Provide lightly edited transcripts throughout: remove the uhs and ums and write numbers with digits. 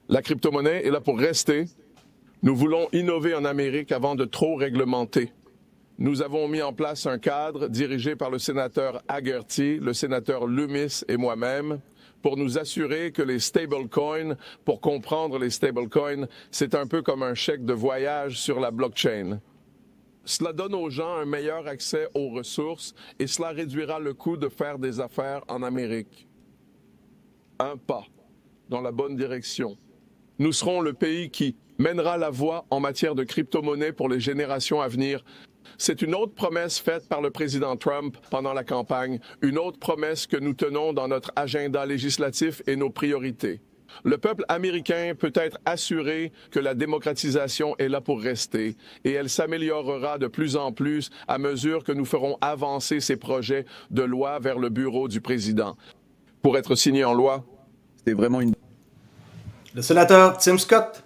La crypto-monnaie est là pour rester. Nous voulons innover en Amérique avant de trop réglementer. Nous avons mis en place un cadre dirigé par le sénateur Hagerty, le sénateur Loomis et moi-même pour nous assurer que les stablecoins, pour comprendre les stablecoins, c'est un peu comme un chèque de voyage sur la blockchain. Cela donne aux gens un meilleur accès aux ressources et cela réduira le coût de faire des affaires en Amérique. Un pas dans la bonne direction. Nous serons le pays qui mènera la voie en matière de crypto-monnaie pour les générations à venir. C'est une autre promesse faite par le président Trump pendant la campagne, une autre promesse que nous tenons dans notre agenda législatif et nos priorités. Le peuple américain peut être assuré que la démocratisation est là pour rester et elle s'améliorera de plus en plus à mesure que nous ferons avancer ces projets de loi vers le bureau du président. Pour être signé en loi, c'est vraiment une... Le sénateur Tim Scott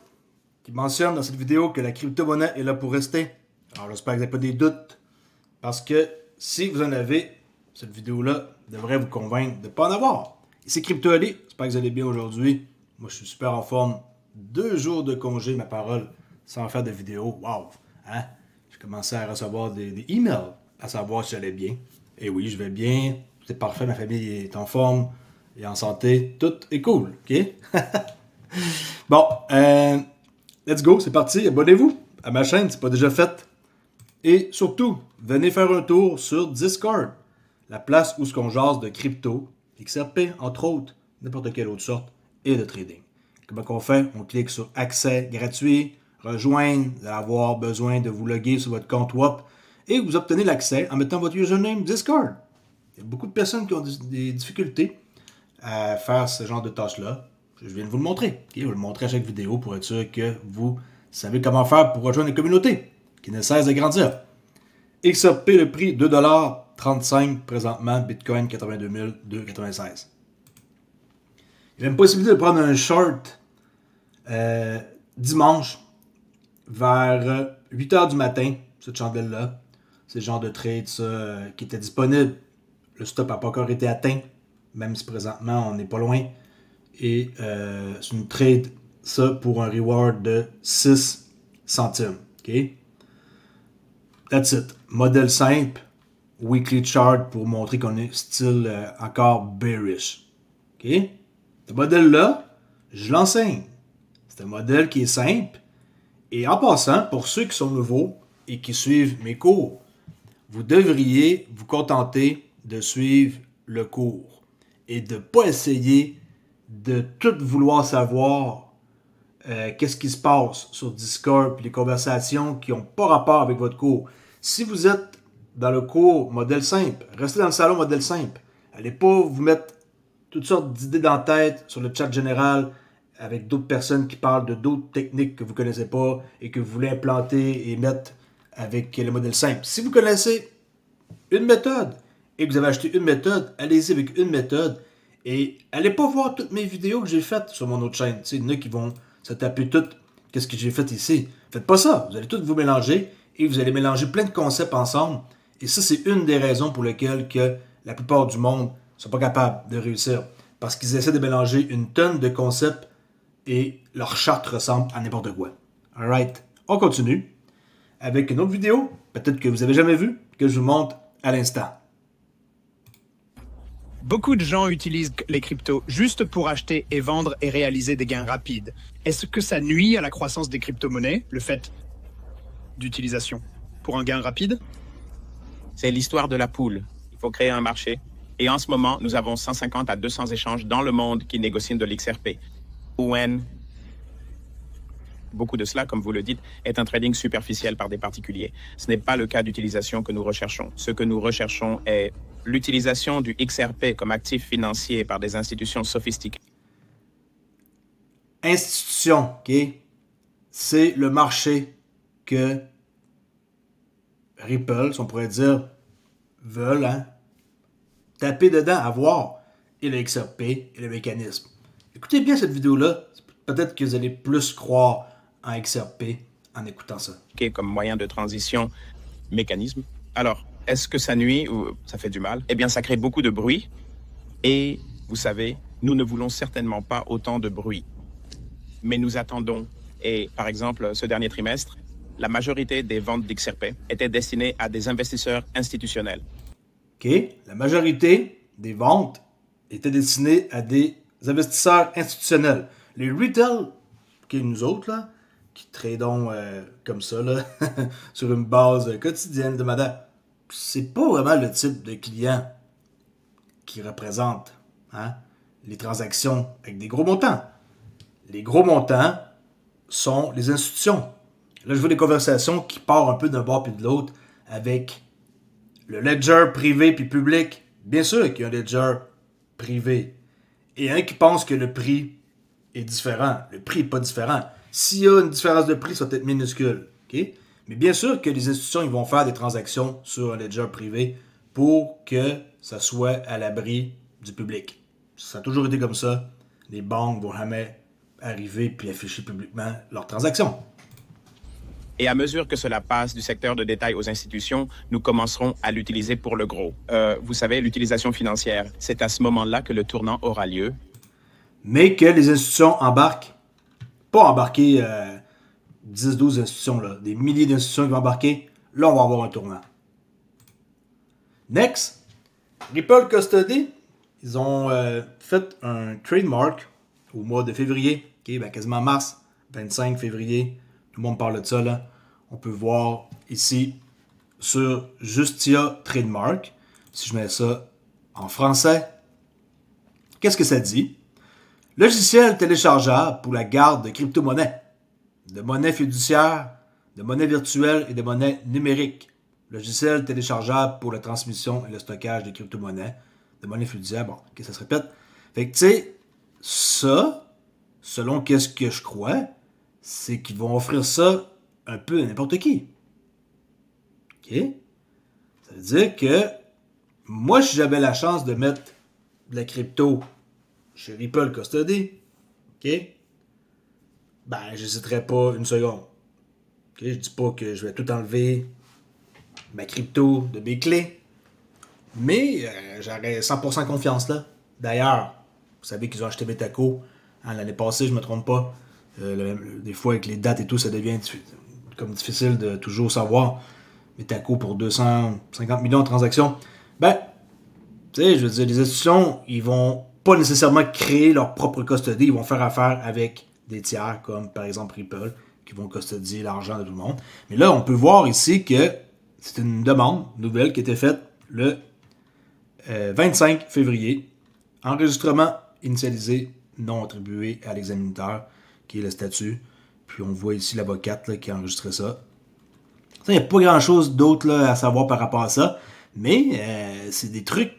qui mentionne dans cette vidéo que la crypto-monnaie est là pour rester. Alors j'espère que vous n'avez pas des doutes parce que si vous en avez, cette vidéo-là devrait vous convaincre de ne pas en avoir. Et c'est Crypto Ali, j'espère que vous allez bien aujourd'hui. Moi je suis super en forme. 2 jours de congé, ma parole, sans faire de vidéo. Wow! Hein? J'ai commencé à recevoir des emails à savoir si j'allais bien. Et oui, je vais bien, c'est parfait, ma famille est en forme et en santé. Tout est cool, ok? Bon, let's go, c'est parti. Abonnez-vous à ma chaîne, c'est pas déjà fait. Et surtout, venez faire un tour sur Discord, la place où on jase de crypto, XRP, entre autres, n'importe quelle autre sorte, et de trading. Comment qu'on fait? On clique sur accès gratuit, rejoindre, vous allez avoir besoin de vous loguer sur votre compte WAP, et vous obtenez l'accès en mettant votre username Discord. Il y a beaucoup de personnes qui ont des difficultés à faire ce genre de tâches-là. Je viens de vous le montrer. Okay? Je vais le montrer à chaque vidéo pour être sûr que vous savez comment faire pour rejoindre une communauté qui ne cesse de grandir. XRP, le prix 2,35$ présentement, Bitcoin 82 296. Il y a une possibilité de prendre un short dimanche vers 8h du matin, cette chandelle-là. C'est le genre de trade ça, qui était disponible. Le stop n'a pas encore été atteint, même si présentement on n'est pas loin. Et c'est une trade, ça, pour un reward de 6 centimes. OK? That's it. Modèle simple, weekly chart pour montrer qu'on est style encore bearish. OK? Ce modèle-là, je l'enseigne. C'est un modèle qui est simple. Et en passant, pour ceux qui sont nouveaux et qui suivent mes cours, vous devriez vous contenter de suivre le cours et de ne pas essayer de tout vouloir savoir qu'est-ce qui se passe sur Discord et les conversations qui n'ont pas rapport avec votre cours. Si vous êtes dans le cours modèle simple, restez dans le salon modèle simple. Allez pas vous mettre toutes sortes d'idées dans la tête sur le chat général avec d'autres personnes qui parlent de d'autres techniques que vous ne connaissez pas et que vous voulez implanter et mettre avec le modèle simple. Si vous connaissez une méthode et que vous avez acheté une méthode, allez-y avec une méthode et allez pas voir toutes mes vidéos que j'ai faites sur mon autre chaîne. Il y en a qui vont se taper tout ce que j'ai fait ici. Faites pas ça. Vous allez tout vous mélanger et vous allez mélanger plein de concepts ensemble. Et ça, c'est une des raisons pour lesquelles que la plupart du monde ne sont pas capables de réussir. Parce qu'ils essaient de mélanger une tonne de concepts et leur charte ressemble à n'importe quoi. Alright, on continue avec une autre vidéo, peut-être que vous n'avez jamais vue, que je vous montre à l'instant. Beaucoup de gens utilisent les cryptos juste pour acheter et vendre et réaliser des gains rapides. Est-ce que ça nuit à la croissance des crypto-monnaies, le fait d'utilisation pour un gain rapide? C'est l'histoire de la poule. Il faut créer un marché. Et en ce moment, nous avons 150 à 200 échanges dans le monde qui négocient de l'XRP. UN, beaucoup de cela, comme vous le dites, est un trading superficiel par des particuliers. Ce n'est pas le cas d'utilisation que nous recherchons. Ce que nous recherchons est l'utilisation du XRP comme actif financier par des institutions sophistiquées. Institution, OK? C'est le marché que Ripple, si on pourrait dire, veulent taper dedans, avoir, et le XRP et le mécanisme. Écoutez bien cette vidéo-là, peut-être que vous allez plus croire en XRP en écoutant ça. Comme moyen de transition, mécanisme. Alors, est-ce que ça nuit ou ça fait du mal? Eh bien, ça crée beaucoup de bruit. Et, vous savez, nous ne voulons certainement pas autant de bruit. mais nous attendons. Et par exemple, ce dernier trimestre, la majorité des ventes d'XRP étaient destinées à des investisseurs institutionnels. OK? La majorité des ventes étaient destinées à des investisseurs institutionnels. Les retail, qui est nous autres, là, qui tradons comme ça, là, sur une base quotidienne de madame, c'est pas vraiment le type de client qui représente les transactions avec des gros montants. Les gros montants sont les institutions. Là, je vois des conversations qui partent un peu d'un bord puis de l'autre avec le ledger privé puis public. Bien sûr qu'il y a un ledger privé. Et un qui pense que le prix est différent. Le prix n'est pas différent. S'il y a une différence de prix, ça va être minuscule. Okay? Mais bien sûr que les institutions ils vont faire des transactions sur un ledger privé pour que ça soit à l'abri du public. Ça a toujours été comme ça. Les banques vont jamais arriver puis afficher publiquement leurs transactions. Et à mesure que cela passe du secteur de détail aux institutions, nous commencerons à l'utiliser pour le gros. Vous savez, l'utilisation financière, c'est à ce moment-là que le tournant aura lieu. Mais que les institutions embarquent. Pas embarquer 10-12 institutions, là, des milliers d'institutions qui vont embarquer. Là, on va avoir un tournant. Next, Ripple Custody, ils ont fait un trademark au mois de février, quasiment mars, 25 février. Tout le monde parle de ça, là. On peut voir ici sur Justia Trademark. Si je mets ça en français, qu'est-ce que ça dit? Logiciel téléchargeable pour la garde de crypto-monnaies, de monnaie fiduciaire, de monnaie virtuelle et de monnaie numérique. Logiciel téléchargeable pour la transmission et le stockage des crypto-monnaies, de monnaie fiduciaire. Bon, ok, ça se répète. Fait que, tu sais, ça, selon qu'est-ce que je crois, c'est qu'ils vont offrir ça un peu à n'importe qui. OK? Ça veut dire que moi, si j'avais la chance de mettre de la crypto chez Ripple Custody, OK? Ben, j'hésiterais pas une seconde. OK? Je dis pas que je vais tout enlever ma crypto de mes clés, mais j'aurais 100% confiance là. D'ailleurs, vous savez qu'ils ont acheté Metaco l'année passée, je me trompe pas. Des fois, avec les dates et tout, ça devient comme difficile de toujours savoir. Metaco pour 250 millions de transactions. Ben, tu sais, je veux dire, les institutions, ils vont pas nécessairement créer leur propre custody. Ils vont faire affaire avec des tiers, comme par exemple Ripple, qui vont custodier l'argent de tout le monde. Mais là, on peut voir ici que c'est une demande nouvelle qui a été faite le 25 février. Enregistrement initialisé, non attribué à l'examinateur, qui est le statut. Puis on voit ici l'avocate qui a enregistré ça. Il n'y a pas grand-chose d'autre à savoir par rapport à ça. Mais c'est des trucs,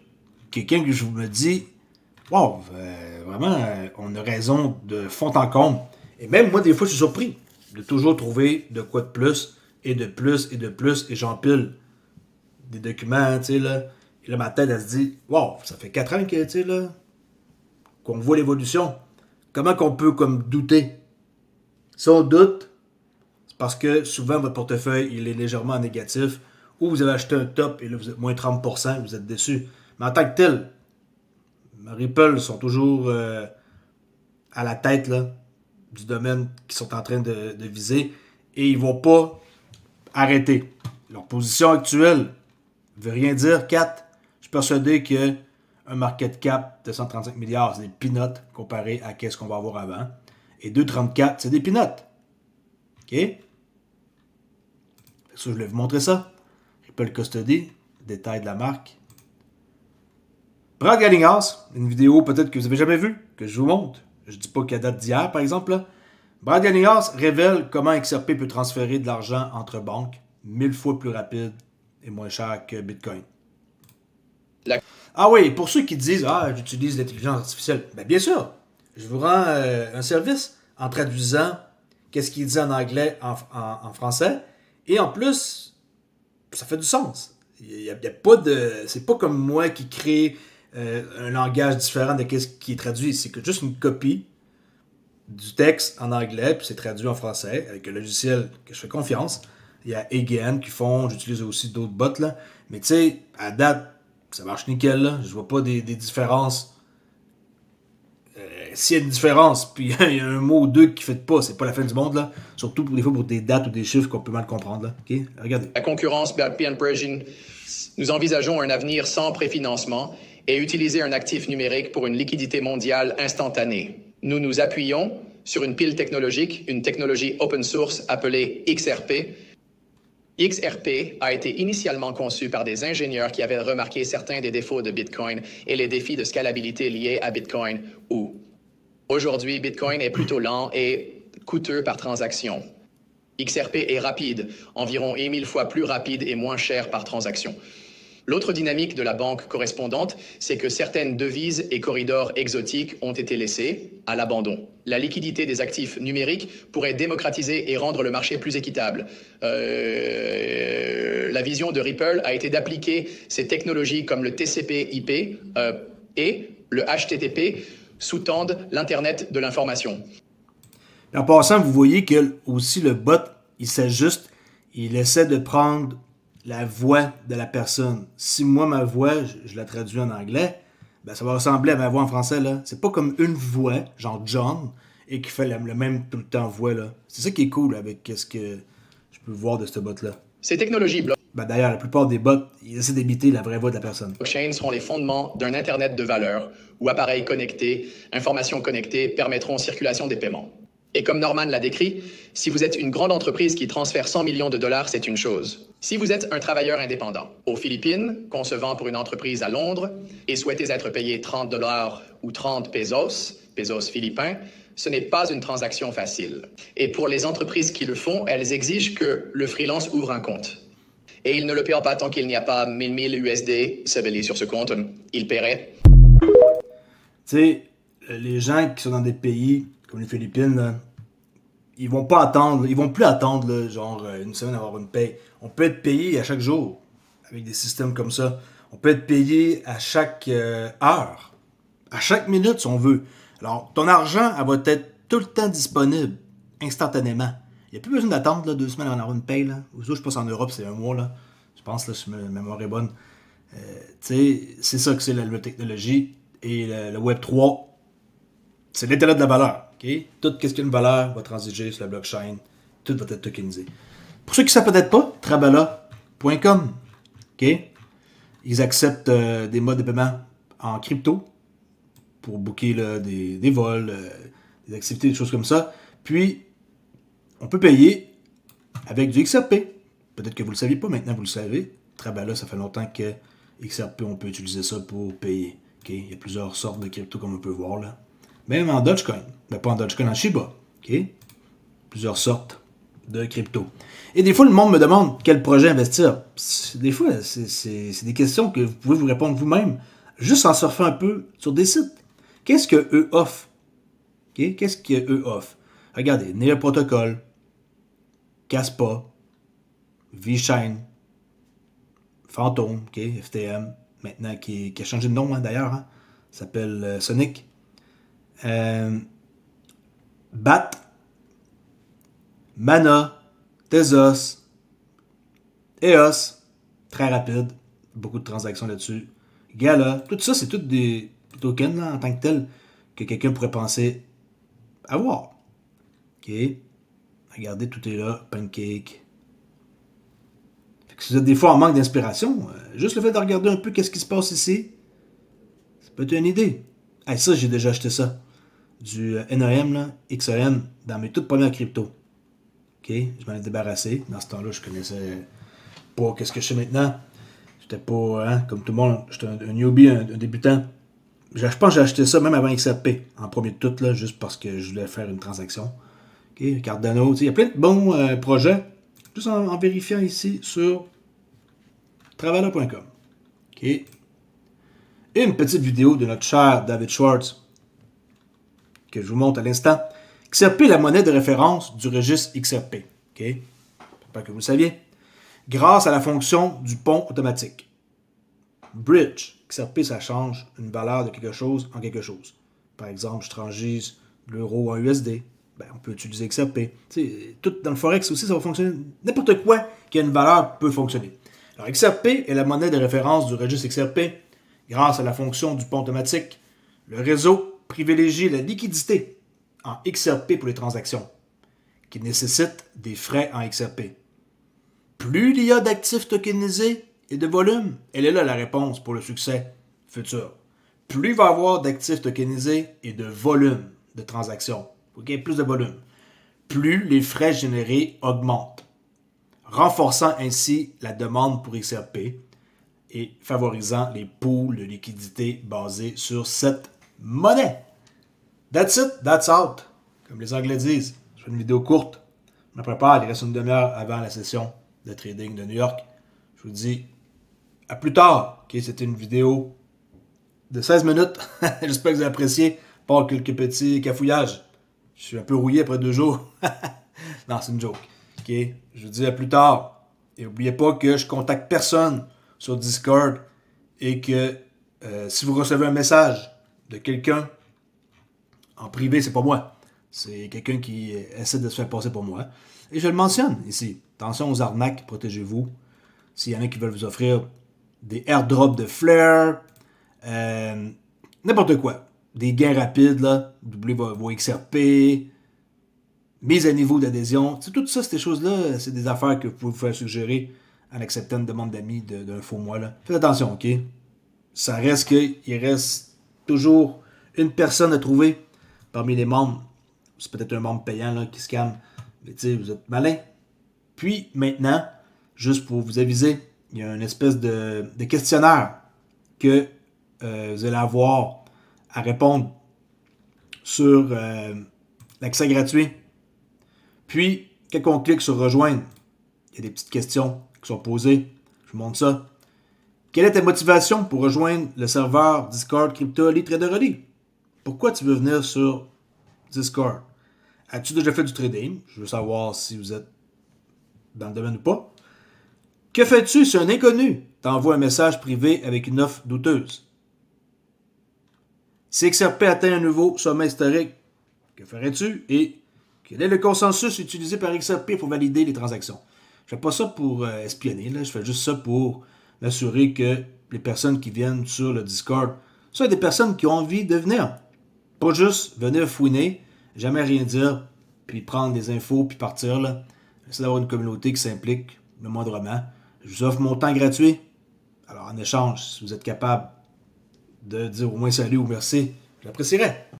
quelqu'un que je me dis, wow, vraiment, on a raison de fond en comble. Et même moi, des fois, je suis surpris de toujours trouver de quoi de plus, et de plus, et de plus, et j'empile des documents, tu sais, là. Et là, ma tête, elle se dit, wow, ça fait 4 ans que, tu sais, là, qu'on voit l'évolution. Comment qu'on peut, comme, douter? Si on doute, c'est parce que souvent, votre portefeuille, il est légèrement négatif, ou vous avez acheté un top, et là, vous êtes moins 30%, et vous êtes déçu. Mais en tant que tel, Ripple sont toujours à la tête, là, du domaine qu'ils sont en train de viser, et ils ne vont pas arrêter. Leur position actuelle ne veut rien dire. 4, je suis persuadé qu'un market cap de 135 milliards, c'est des peanuts comparé à ce qu'on va avoir avant. Et 2,34, c'est des peanuts. OK? Ça, je voulais vous montrer ça. Ripple Custody, détail de la marque. Brad Garlinghouse, une vidéo peut-être que vous n'avez jamais vue, que je vous montre. Je ne dis pas qu'elle date d'hier, par exemple. Là. Brad Garlinghouse révèle comment XRP peut transférer de l'argent entre banques 1000 fois plus rapide et moins cher que Bitcoin. Ah oui, pour ceux qui disent « Ah, j'utilise l'intelligence artificielle », bien sûr, je vous rends un service en traduisant qu'est-ce qu'il dit en anglais en français. Et en plus, ça fait du sens. Il y a pas de... C'est pas comme moi qui crée un langage différent de ce qui est traduit. C'est que juste une copie du texte en anglais, puis c'est traduit en français avec un logiciel que je fais confiance. Il y a Again qui font, j'utilise aussi d'autres bots, là. Mais tu sais, à date, ça marche nickel, là. Je vois pas des différences s'il y a une différence, puis il y a un mot ou deux qui ne fait pas, c'est pas la fin du monde, là. Surtout des fois pour des dates ou des chiffres qu'on peut mal comprendre, là. OK? Regardez. La concurrence BNP Paribas, nous envisageons un avenir sans préfinancement et utiliser un actif numérique pour une liquidité mondiale instantanée. Nous nous appuyons sur une pile technologique, une technologie open source appelée XRP. XRP a été initialement conçu par des ingénieurs qui avaient remarqué certains des défauts de Bitcoin et les défis de scalabilité liés à Bitcoin. Aujourd'hui, Bitcoin est plutôt lent et coûteux par transaction. XRP est rapide, environ 1000 fois plus rapide et moins cher par transaction. L'autre dynamique de la banque correspondante, c'est que certaines devises et corridors exotiques ont été laissés à l'abandon. La liquidité des actifs numériques pourrait démocratiser et rendre le marché plus équitable. La vision de Ripple a été d'appliquer ces technologies comme le TCP/IP et le HTTP sous-tendent l'Internet de l'information. En passant, vous voyez que aussi le bot, il s'ajuste, il essaie de prendre la voix de la personne. Si moi, ma voix, je la traduis en anglais, ben ça va ressembler à ma voix en français, là. C'est pas comme une voix, genre John, et qui fait le même tout le temps voix, là. C'est ça qui est cool avec ce que je peux voir de ce bot-là. Ces technologies Ben d'ailleurs, la plupart des bots, ils essaient d'imiter la vraie voix de la personne. blockchain seront les fondements d'un Internet de valeurs où appareils connectés, informations connectées permettront circulation des paiements. Et comme Norman l'a décrit, si vous êtes une grande entreprise qui transfère 100 millions de dollars, c'est une chose. Si vous êtes un travailleur indépendant aux Philippines, concevant pour une entreprise à Londres, et souhaitez être payé 30 dollars ou 30 pesos philippins, ce n'est pas une transaction facile. Et pour les entreprises qui le font, elles exigent que le freelance ouvre un compte. Et il ne le paiera pas tant qu'il n'y a pas 1000 USD sebelés sur ce compte. Il paierait. Tu sais, les gens qui sont dans des pays comme les Philippines, là, ils vont pas attendre, ils vont plus attendre là, genre une semaine avoir une paye. On peut être payé à chaque jour avec des systèmes comme ça. On peut être payé à chaque heure, à chaque minute si on veut. Alors, ton argent, elle va être tout le temps disponible, instantanément. Il n'y a plus besoin d'attendre là, 2 semaines avant d'avoir une paye. Là. Je pense en Europe, c'est 1 mois. Là. Je pense, là, si ma mémoire est bonne. C'est ça que c'est la nouvelle technologie. Et le Web 3, c'est l'Internet de la valeur. Okay? Tout ce qui a une valeur va transiger sur la blockchain. Tout va être tokenisé. Pour ceux qui ne savent peut-être pas, Trabala.com. Okay? Ils acceptent des modes de paiement en crypto pour booker là, des vols, des activités, des choses comme ça. Puis, on peut payer avec du XRP. Peut-être que vous ne le saviez pas, maintenant vous le savez. Trabala, ça fait longtemps que XRP, on peut utiliser ça pour payer. Okay? Il y a plusieurs sortes de crypto comme on peut voir là. Même en Dogecoin. Mais pas en Dogecoin, en Shiba. Okay? Plusieurs sortes de crypto. Et des fois, le monde me demande quel projet investir. Des fois, c'est des questions que vous pouvez vous répondre vous-même juste en surfant un peu sur des sites. Qu'est-ce que eux offrent? Okay? Qu'est-ce qu'eux offrent? Regardez, Near Protocol, Caspa, VeChain, Phantom, okay, FTM, maintenant qui a changé de nom hein, d'ailleurs, hein, s'appelle Sonic. BAT, Mana, Tezos, EOS, très rapide, beaucoup de transactions là-dessus. Gala, tout ça, c'est tous des tokens là, en tant que tel que quelqu'un pourrait penser avoir. Ok, regardez, tout est là, Pancake. Fait que si vous êtes des fois en manque d'inspiration, juste le fait de regarder un peu qu'est-ce qui se passe ici, ça peut être une idée. Hey, ça, j'ai déjà acheté ça. Du NEM, là, XEM, dans mes toutes premières cryptos. Ok, je m'en ai débarrassé. Dans ce temps-là, je connaissais pas qu'est-ce que je sais maintenant. J'étais pas, hein, comme tout le monde, j'étais un newbie, un débutant. Je pense que j'ai acheté ça même avant XRP, en premier de tout, là, juste parce que je voulais faire une transaction. Ok, Cardano, il y a plein de bons projets, juste en vérifiant ici sur Travala.com. Ok. Et une petite vidéo de notre cher David Schwartz, que je vous montre à l'instant. XRP est la monnaie de référence du registre XRP. Ok. J'espère que vous le saviez. Grâce à la fonction du pont automatique. Bridge. XRP, ça change une valeur de quelque chose en quelque chose. Par exemple, je transige l'euro en USD. Ben, on peut utiliser XRP. T'sais, tout dans le Forex aussi, ça va fonctionner. N'importe quoi qui a une valeur peut fonctionner. Alors, XRP est la monnaie de référence du registre XRP. Grâce à la fonction du pont automatique, le réseau privilégie la liquidité en XRP pour les transactions, qui nécessitent des frais en XRP. Plus il y a d'actifs tokenisés et de volume, elle est là la réponse pour le succès futur. Plus il va y avoir d'actifs tokenisés et de volume de transactions, il y a plus de volume, plus les frais générés augmentent, renforçant ainsi la demande pour XRP et favorisant les pools de liquidité basés sur cette monnaie. That's it, that's out, comme les Anglais disent. Je fais une vidéo courte, je me prépare, il reste une demi-heure avant la session de trading de New York. Je vous dis à plus tard. Okay, c'était une vidéo de 16 minutes. J'espère que vous avez apprécié. Pas quelques petits cafouillages. Je suis un peu rouillé après 2 jours. Non, c'est une joke. Okay? Je vous dis à plus tard. Et n'oubliez pas que je contacte personne sur Discord et que si vous recevez un message de quelqu'un en privé, c'est pas moi. C'est quelqu'un qui essaie de se faire passer pour moi. Et je le mentionne ici. Attention aux arnaques, protégez-vous. S'il y en a qui veulent vous offrir des airdrops de Flare, n'importe quoi. Des gains rapides, là, doubler vos XRP, mise à niveau d'adhésion. Tout ça, ces choses-là, c'est des affaires que vous pouvez vous faire suggérer en acceptant une demande d'amis d'un faux mois. Là. Faites attention, OK? Ça reste qu'il reste toujours une personne à trouver parmi les membres. C'est peut-être un membre payant là, qui scamme. Mais tu sais, vous êtes malin. Puis maintenant, juste pour vous aviser, il y a une espèce de questionnaire que vous allez avoir à répondre sur l'accès gratuit. Puis, quand on clique sur rejoindre, il y a des petites questions qui sont posées. Je vous montre ça. Quelle est ta motivation pour rejoindre le serveur Discord Crypto Elite Traderly? Pourquoi tu veux venir sur Discord? As-tu déjà fait du trading? Je veux savoir si vous êtes dans le domaine ou pas. Que fais-tu si un inconnu t'envoie un message privé avec une offre douteuse? Si XRP atteint un nouveau sommet historique, que ferais-tu? Et quel est le consensus utilisé par XRP pour valider les transactions? Je ne fais pas ça pour espionner, là. Je fais juste ça pour m'assurer que les personnes qui viennent sur le Discord sont des personnes qui ont envie de venir. Pas juste venir fouiner, jamais rien dire, puis prendre des infos, puis partir. Là. J'essaie d'avoir une communauté qui s'implique le moindrement. Je vous offre mon temps gratuit. Alors, en échange, si vous êtes capable de dire au moins salut ou merci, j'apprécierais.